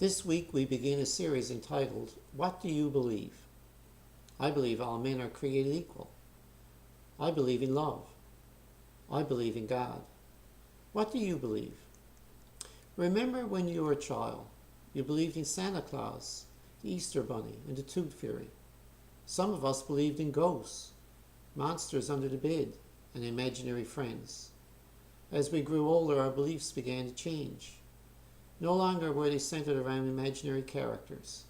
This week we begin a series entitled, What Do You Believe? I believe all men are created equal. I believe in love. I believe in God. What do you believe? Remember when you were a child, you believed in Santa Claus, the Easter Bunny, and the Tooth Fairy. Some of us believed in ghosts, monsters under the bed, and imaginary friends. As we grew older, our beliefs began to change. No longer were they centered around imaginary characters.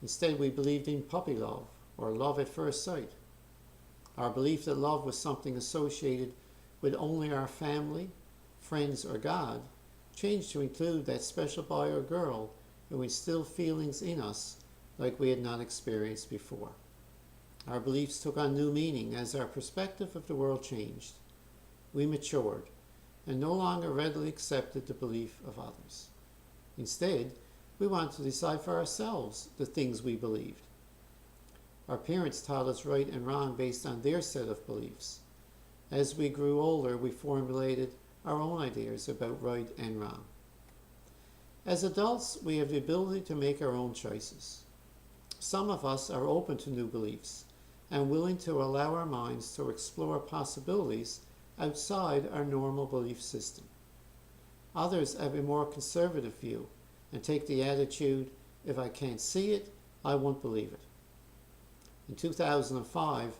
Instead, we believed in puppy love, or love at first sight. Our belief that love was something associated with only our family, friends, or God changed to include that special boy or girl who instilled feelings in us like we had not experienced before. Our beliefs took on new meaning as our perspective of the world changed. We matured and no longer readily accepted the belief of others. Instead, we wanted to decide for ourselves the things we believed. Our parents taught us right and wrong based on their set of beliefs. As we grew older, we formulated our own ideas about right and wrong. As adults, we have the ability to make our own choices. Some of us are open to new beliefs and willing to allow our minds to explore possibilities outside our normal belief system. Others have a more conservative view and take the attitude, if I can't see it, I won't believe it. In 2005,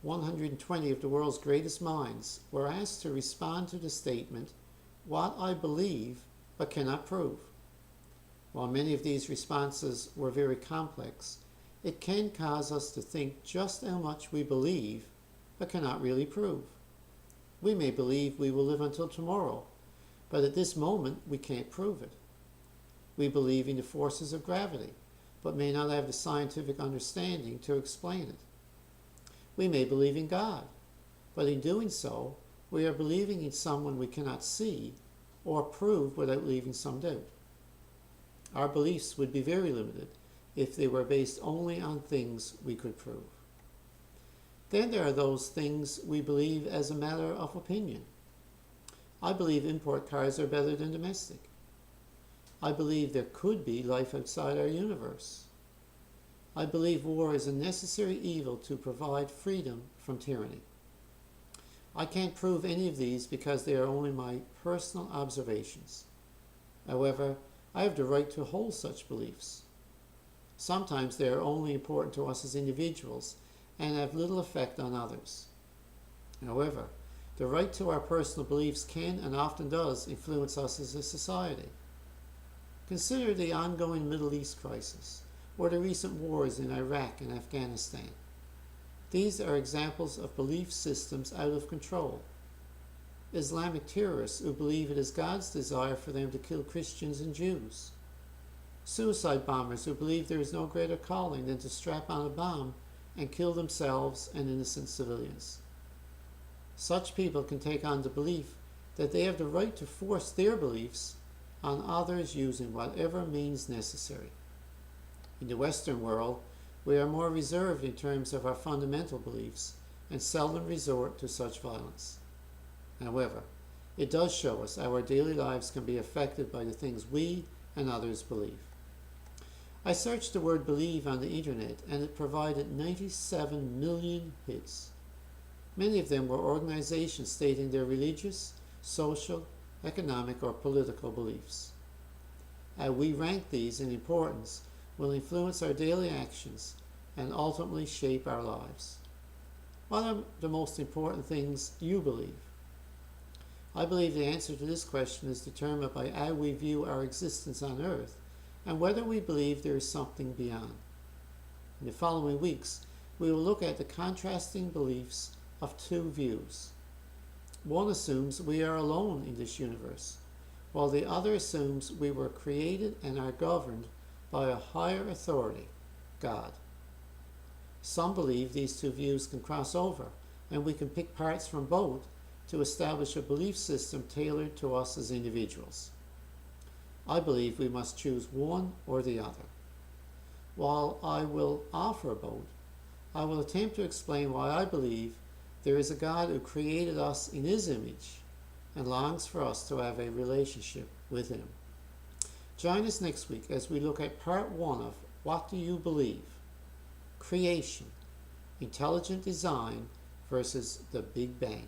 120 of the world's greatest minds were asked to respond to the statement, "What I believe but cannot prove." While many of these responses were very complex, it can cause us to think just how much we believe but cannot really prove. We may believe we will live until tomorrow, but at this moment we can't prove it. We believe in the forces of gravity, but may not have the scientific understanding to explain it. We may believe in God, but in doing so, we are believing in someone we cannot see or prove without leaving some doubt. Our beliefs would be very limited if they were based only on things we could prove. Then there are those things we believe as a matter of opinion. I believe import cars are better than domestic. I believe there could be life outside our universe. I believe war is a necessary evil to provide freedom from tyranny. I can't prove any of these because they are only my personal observations. However, I have the right to hold such beliefs. Sometimes they are only important to us as individuals and have little effect on others. However, the right to our personal beliefs can and often does influence us as a society. Consider the ongoing Middle East crisis or the recent wars in Iraq and Afghanistan. These are examples of belief systems out of control. Islamic terrorists who believe it is God's desire for them to kill Christians and Jews. Suicide bombers who believe there is no greater calling than to strap on a bomb and kill themselves and innocent civilians. Such people can take on the belief that they have the right to force their beliefs on others using whatever means necessary. In the Western world, we are more reserved in terms of our fundamental beliefs and seldom resort to such violence. However, it does show us how our daily lives can be affected by the things we and others believe. I searched the word believe on the internet and it provided 97 million hits. Many of them were organizations stating their religious, social, economic, or political beliefs. How we rank these in importance will influence our daily actions and ultimately shape our lives. What are the most important things you believe? I believe the answer to this question is determined by how we view our existence on earth and whether we believe there is something beyond. In the following weeks, we will look at the contrasting beliefs of two views. One assumes we are alone in this universe, while the other assumes we were created and are governed by a higher authority, God. Some believe these two views can cross over, and we can pick parts from both to establish a belief system tailored to us as individuals. I believe we must choose one or the other. While I will offer both, I will attempt to explain why I believe there is a God who created us in His image and longs for us to have a relationship with Him. Join us next week as we look at part 1 of What Do You Believe? Creation, Intelligent Design versus the Big Bang.